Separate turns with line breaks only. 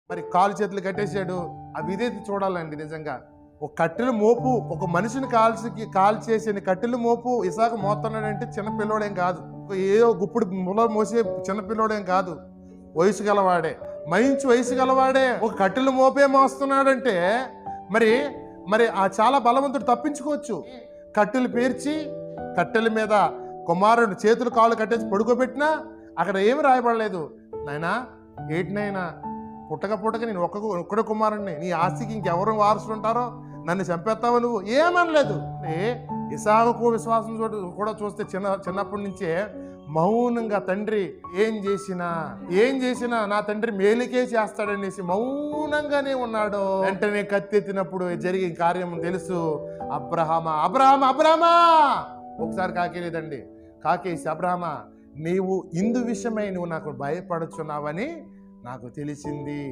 మరి కాలు చేతులు కట్టేశాడు. అవి ఇదేది చూడాలండి నిజంగా. ఒక కట్టెల మోపు ఒక మనిషిని కాల్చేసిన కట్టెల మోపు ఇసాకు మోస్తున్నాడంటే చిన్న పిల్లోడేం కాదు, ఏదో గుప్పుడు ముల మోసే చిన్న పిల్లోడేం కాదు, వయసు గలవాడే, మంచి వయసు గలవాడే. ఒక కట్టెల మోపే మోస్తున్నాడంటే మరి మరి ఆ చాలా బలవంతుడు తప్పించుకోవచ్చు. కట్టెలు పేర్చి కట్టెల మీద కుమారుడు చేతులు కాళ్ళు కట్టేసి పడుకోబెట్టినా అక్కడ ఏమి రాయబడలేదు, నాయనా ఏటినైనా పుట్టక నేను ఒక్కడే కుమారుడిని, నీ ఆస్తికి ఇంకెవరు వారసులు ఉంటారో, నన్ను చంపేస్తావు నువ్వు, ఏమనలేదు. ఇసాకు విశ్వాసం కూడా చూస్తే చిన్నప్పటి నుంచే మౌనంగా తండ్రి ఏం చేసినా నా తండ్రి మేలుకే చేస్తాడనేసి మౌనంగానే ఉన్నాడు. వెంటనే కత్తెత్తినప్పుడు జరిగే కార్యం తెలుసు. అబ్రహామా ఒకసారి కాకేలేదండి. కాకేసి అబ్రహామా నీవు ఇందు విషయమై నువ్వు నాకు భయపడుచున్నావని నాకు తెలిసింది.